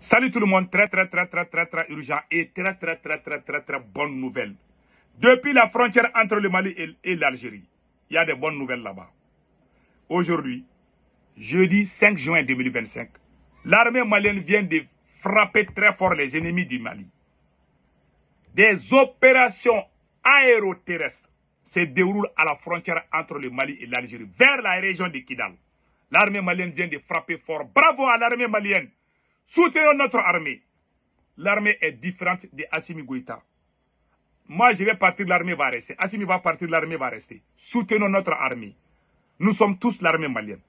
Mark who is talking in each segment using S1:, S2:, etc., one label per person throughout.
S1: Salut tout le monde, très urgent et très bonne nouvelle. Depuis la frontière entre le Mali et l'Algérie, il y a des bonnes nouvelles là-bas. Aujourd'hui, jeudi 5 juin 2025, l'armée malienne vient de frapper très fort les ennemis du Mali. Des opérations aéroterrestres se déroulent à la frontière entre le Mali et l'Algérie, vers la région de Kidal. L'armée malienne vient de frapper fort. Bravo à l'armée malienne. Soutenons notre armée. L'armée est différente de Assimi Goïta. Moi, je vais partir, l'armée va rester. Assimi va partir, l'armée va rester. Soutenons notre armée. Nous sommes tous l'armée malienne.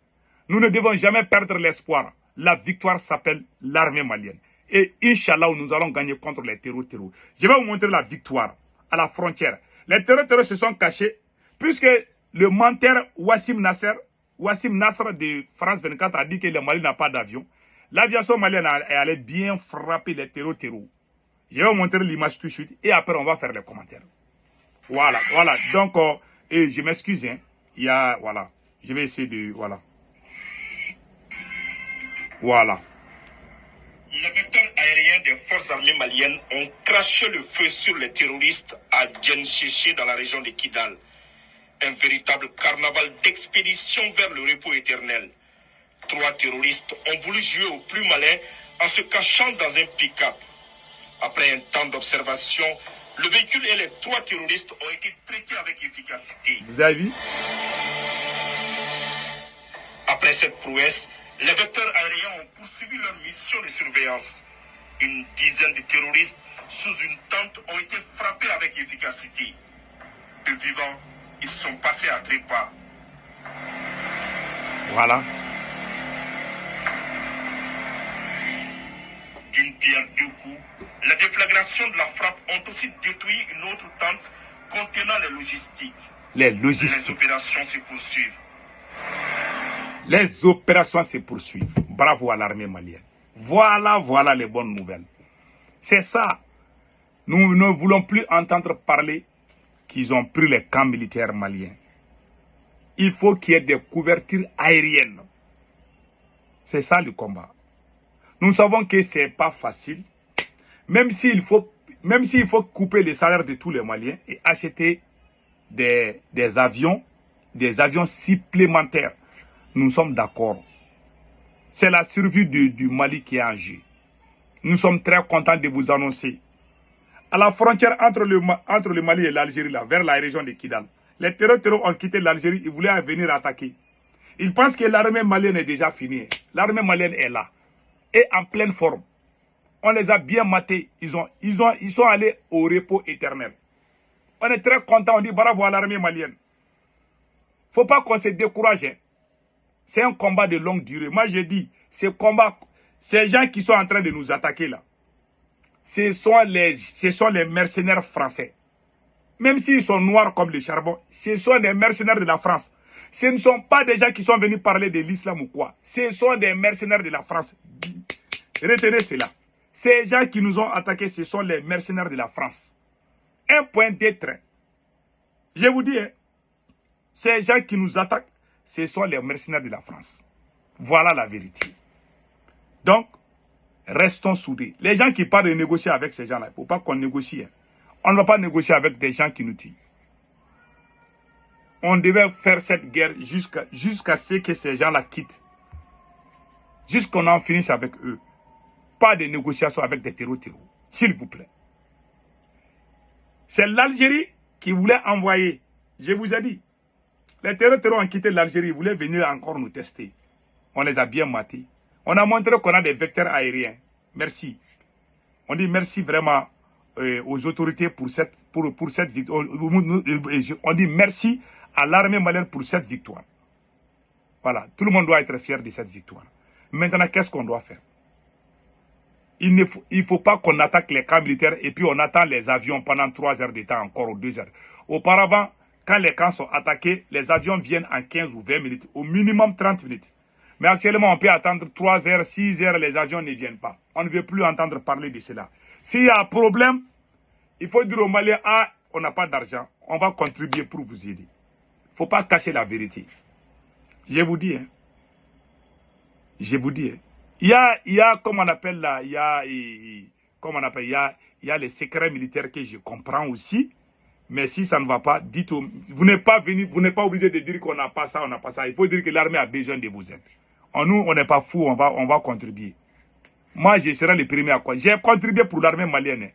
S1: Nous ne devons jamais perdre l'espoir. La victoire s'appelle l'armée malienne. Et Inch'Allah, nous allons gagner contre les terroristes. Je vais vous montrer la victoire à la frontière. Les terroristes se sont cachés puisque le menteur Wassim Nasser de France 24 a dit que le Mali n'a pas d'avion. L'aviation malienne est allée bien frapper les terroristes. Je vais vous montrer l'image tout de suite et après on va faire les commentaires. Voilà. Donc, et je m'excuse, hein. Il y a, voilà. Je vais essayer de, voilà.
S2: Les vecteurs aériens des forces armées maliennes ont craché le feu sur les terroristes à Djencheché dans la région de Kidal. Un véritable carnaval d'expédition vers le repos éternel. 3 terroristes ont voulu jouer au plus malin en se cachant dans un pick-up. Après un temps d'observation, le véhicule et les 3 terroristes ont été traités avec efficacité.
S1: Vous avez vu?
S2: Après cette prouesse, les vecteurs aériens ont poursuivi leur mission de surveillance. Une dizaine de terroristes sous une tente ont été frappés avec efficacité. De vivants, ils sont passés à trépas.
S1: Voilà.
S2: D'une pierre deux coups, la déflagration de la frappe ont aussi détruit une autre tente contenant les logistiques. Les opérations se poursuivent.
S1: Les opérations se poursuivent. Bravo à l'armée malienne. Voilà les bonnes nouvelles. C'est ça. Nous ne voulons plus entendre parler qu'ils ont pris les camps militaires maliens. Il faut qu'il y ait des couvertures aériennes. C'est ça le combat. Nous savons que ce n'est pas facile. Même s'il faut couper les salaires de tous les Maliens et acheter des avions supplémentaires. Nous sommes d'accord. C'est la survie du Mali qui est en jeu. Nous sommes très contents de vous annoncer. À la frontière entre le Mali et l'Algérie, vers la région de Kidal, les terroristes ont quitté l'Algérie, ils voulaient venir attaquer. Ils pensent que l'armée malienne est déjà finie. L'armée malienne est là. Et en pleine forme. On les a bien matés. Ils sont allés au repos éternel. On est très contents. On dit bravo à l'armée malienne. Faut pas qu'on se décourage. Hein. C'est un combat de longue durée. Moi, j'ai dit, ces gens qui sont en train de nous attaquer là, ce sont les mercenaires français. Même s'ils sont noirs comme le charbon, ce sont des mercenaires de la France. Ce ne sont pas des gens qui sont venus parler de l'islam ou quoi. Ce sont des mercenaires de la France. Retenez cela. Ces gens qui nous ont attaqués, ce sont les mercenaires de la France. Un point d'étreint. Je vous dis, hein, ces gens qui nous attaquent, ce sont les mercenaires de la France. Voilà la vérité. Donc, restons soudés. Les gens qui parlent de négocier avec ces gens-là, il ne faut pas qu'on négocie. Hein. On ne va pas négocier avec des gens qui nous tuent. On devait faire cette guerre jusqu'à ce que ces gens-là quittent. Jusqu'on en finisse avec eux. Pas de négociation avec des terroristes. S'il vous plaît. C'est l'Algérie qui voulait envoyer. Je vous ai dit. Les terroristes ont quitté l'Algérie. Ils voulaient venir encore nous tester. On les a bien matés. On a montré qu'on a des vecteurs aériens. Merci. On dit merci vraiment aux autorités pour cette victoire. On dit merci à l'armée malienne pour cette victoire. Voilà. Tout le monde doit être fier de cette victoire. Maintenant, qu'est-ce qu'on doit faire? Il ne faut pas qu'on attaque les camps militaires et puis on attend les avions pendant 3 heures de temps encore ou 2 heures. Auparavant, quand les camps sont attaqués, les avions viennent en 15 ou 20 minutes, au minimum 30 minutes. Mais actuellement, on peut attendre 3 heures, 6 heures, les avions ne viennent pas. On ne veut plus entendre parler de cela. S'il y a un problème, il faut dire aux Maliens, ah, on n'a pas d'argent, on va contribuer pour vous aider. Il ne faut pas cacher la vérité. Je vous dis, hein. Il y a, comme on appelle là, comme on appelle, il y a les secrets militaires que je comprends aussi. Mais si ça ne va pas, dites vous n'êtes pas venu, vous n'êtes pas obligé de dire qu'on n'a pas ça, on n'a pas ça. Il faut dire que l'armée a besoin de vos aides. Nous, on n'est pas fous, on va contribuer. Moi, je serai le premier à quoi. J'ai contribué pour l'armée malienne. Hein.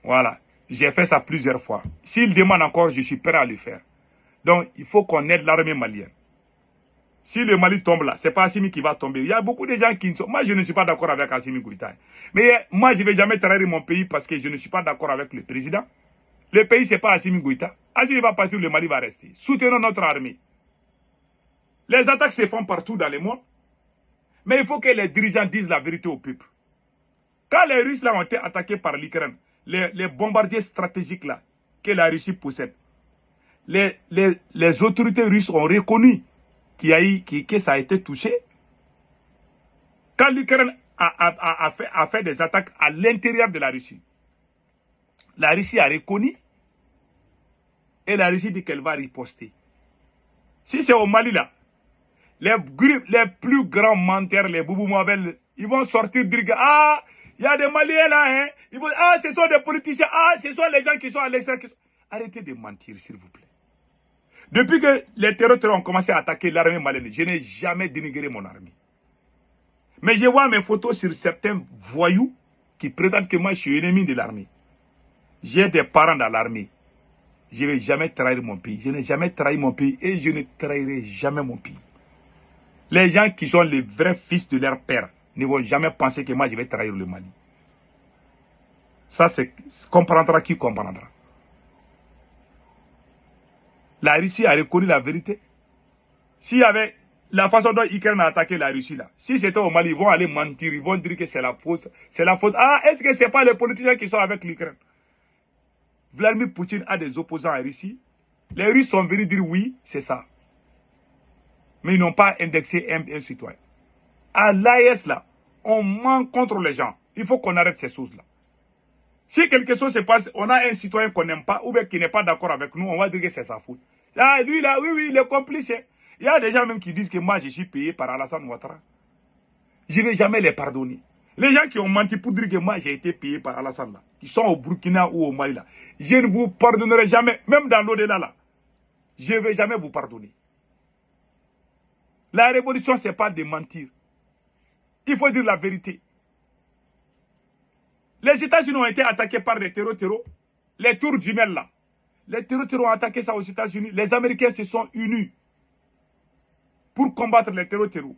S1: Voilà. J'ai fait ça plusieurs fois. S'il demande encore, je suis prêt à le faire. Donc, il faut qu'on aide l'armée malienne. Si le Mali tombe là, c'est pas Assimi qui va tomber. Il y a beaucoup de gens qui ne sont... Moi, je ne suis pas d'accord avec Assimi Goïta. Mais moi, je ne vais jamais trahir mon pays parce que je ne suis pas d'accord avec le président. Le pays, ce n'est pas Assimi Goïta. Assimi va partir, le Mali va rester. Soutenons notre armée. Les attaques se font partout dans le monde. Mais il faut que les dirigeants disent la vérité au peuple. Quand les Russes là, ont été attaqués par l'Ukraine, les bombardiers stratégiques là, que la Russie possède, les autorités russes ont reconnu que ça a été touché. Quand l'Ukraine a fait des attaques à l'intérieur de la Russie a reconnu et la Russie dit qu'elle va riposter. Si c'est au Mali là, les plus grands menteurs, les Boubou Mabel, ils vont sortir dire ah, il y a des Maliens là, hein. Ils vont, ah, ce sont des politiciens, ah, ce sont les gens qui sont à l'extérieur. Arrêtez de mentir, s'il vous plaît. Depuis que les terroristes ont commencé à attaquer l'armée malienne, je n'ai jamais dénigré mon armée. Mais je vois mes photos sur certains voyous qui prétendent que moi je suis ennemi de l'armée. J'ai des parents dans l'armée. Je ne vais jamais trahir mon pays. Je n'ai jamais trahi mon pays et je ne trahirai jamais mon pays. Les gens qui sont les vrais fils de leur père ne vont jamais penser que moi je vais trahir le Mali. Ça, c'est comprendra qui comprendra. La Russie a reconnu la vérité. S'il y avait la façon dont l'Ukraine a attaqué la Russie là, si c'était au Mali, ils vont aller mentir, ils vont dire que c'est la faute. C'est la faute. Ah, est-ce que ce n'est pas les politiciens qui sont avec l'Ukraine? Vladimir Poutine a des opposants en Russie. Les Russes sont venus dire oui, c'est ça. Mais ils n'ont pas indexé un citoyen. À l'AES là, on ment contre les gens. Il faut qu'on arrête ces choses-là. Si quelque chose se passe, on a un citoyen qu'on n'aime pas ou bien qui n'est pas d'accord avec nous, on va dire que c'est sa faute. Ah, lui là, oui, il est complice. Hein. Il y a des gens même qui disent que moi je suis payé par Alassane Ouattara. Je ne vais jamais les pardonner. Les gens qui ont menti pour dire que moi j'ai été payé par Alassane là, qui sont au Burkina ou au Mali là, je ne vous pardonnerai jamais, même dans l'au-delà là. Je ne vais jamais vous pardonner. La révolution, ce n'est pas de mentir. Il faut dire la vérité. Les États-Unis ont été attaqués par les terreaux, les tours jumelles là. Les terreaux ont attaqué ça aux États-Unis. Les Américains se sont unis pour combattre les terreaux.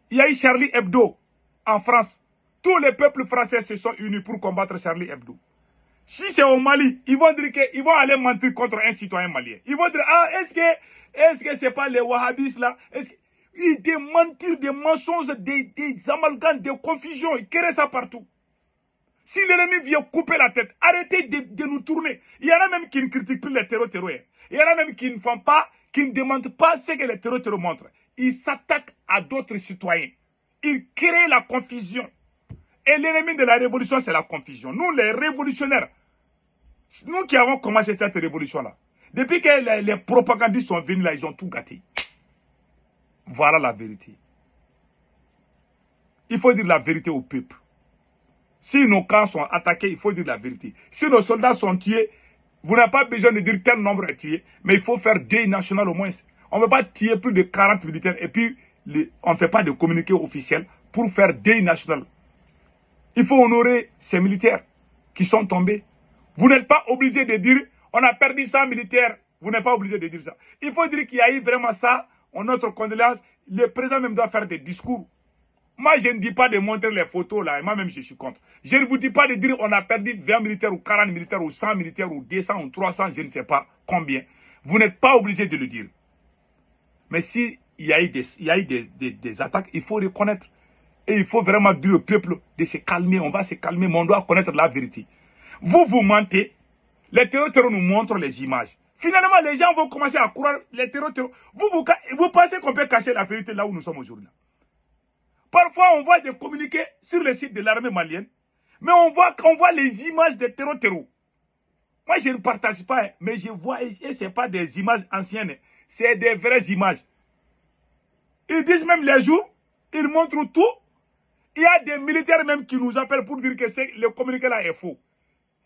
S1: Il y a eu Charlie Hebdo en France. Tous les peuples français se sont unis pour combattre Charlie Hebdo. Si c'est au Mali, ils vont dire qu'ils vont aller mentir contre un citoyen malien. Ils vont dire, ah, est-ce que c'est pas les Wahhabistes là? Des mentirs, des mensonges, des amalgames, des confusions. Ils créent ça partout. Si l'ennemi vient couper la tête, arrêtez de nous tourner. Il y en a même qui ne critiquent plus les terreaux. Il y en a même qui ne font pas, qui ne demandent pas ce que les terreaux montrent. Ils s'attaquent à d'autres citoyens. Ils créent la confusion. Et l'ennemi de la révolution, c'est la confusion. Nous, les révolutionnaires, nous qui avons commencé cette révolution-là, depuis que les propagandistes sont venus là, ils ont tout gâté. Voilà la vérité. Il faut dire la vérité au peuple. Si nos camps sont attaqués, il faut dire la vérité. Si nos soldats sont tués, vous n'avez pas besoin de dire tel nombre est tué, mais il faut faire deuil national au moins. On ne peut pas tuer plus de 40 militaires et puis on ne fait pas de communiqué officiel pour faire deuil national. Il faut honorer ces militaires qui sont tombés. Vous n'êtes pas obligé de dire on a perdu 100 militaires. Vous n'êtes pas obligé de dire ça. Il faut dire qu'il y a eu vraiment ça. Notre condoléance. Le président même doit faire des discours. Moi, je ne dis pas de montrer les photos là, et moi-même je suis contre. Je ne vous dis pas de dire on a perdu 20 militaires ou 40 militaires ou 100 militaires ou 200 ou 300, je ne sais pas combien. Vous n'êtes pas obligé de le dire. Mais s'il y a eu des attaques, il faut reconnaître. Et il faut vraiment dire au peuple de se calmer. On va se calmer, mais on doit connaître la vérité. Vous mentez. Les terroristes nous montrent les images. Finalement, les gens vont commencer à croire les terroristes. Vous pensez qu'on peut cacher la vérité là où nous sommes aujourd'hui? Parfois, on voit des communiqués sur le site de l'armée malienne, mais on voit les images des terreaux. Moi, je ne partage pas, mais je vois, et ce n'est pas des images anciennes, c'est des vraies images. Ils disent même les jours, ils montrent tout, Il y a des militaires même qui nous appellent pour dire que le communiqué là est faux.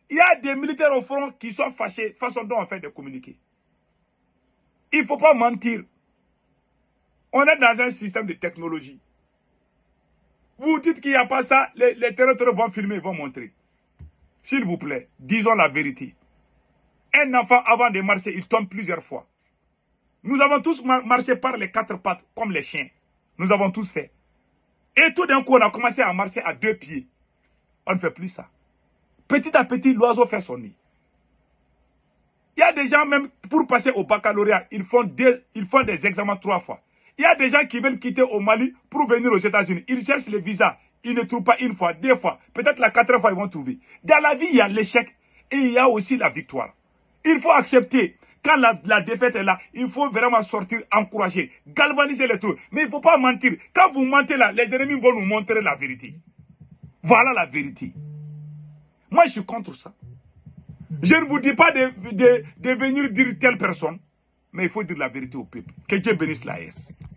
S1: Il y a des militaires au front qui sont fâchés, façon dont on fait des communiqués. Il ne faut pas mentir. On est dans un système de technologie. Vous dites qu'il n'y a pas ça, les terroristes vont filmer, vont montrer. S'il vous plaît, disons la vérité. Un enfant, avant de marcher, il tombe plusieurs fois. Nous avons tous marché par les quatre pattes, comme les chiens. Nous avons tous fait. Et tout d'un coup, on a commencé à marcher à deux pieds. On ne fait plus ça. Petit à petit, l'oiseau fait son nid. Il y a des gens, même pour passer au baccalauréat, ils font des examens 3 fois. Il y a des gens qui veulent quitter au Mali pour venir aux États-Unis. Ils cherchent le visa. Ils ne trouvent pas une fois, 2 fois. Peut-être la 4e fois, ils vont trouver. Dans la vie, il y a l'échec et il y a aussi la victoire. Il faut accepter. Quand la défaite est là, il faut vraiment sortir, encourager, galvaniser les troupes. Mais il ne faut pas mentir. Quand vous mentez là, les ennemis vont nous montrer la vérité. Voilà la vérité. Moi, je suis contre ça. Je ne vous dis pas de venir dire telle personne, mais il faut dire la vérité au peuple. Que Dieu bénisse l'AS.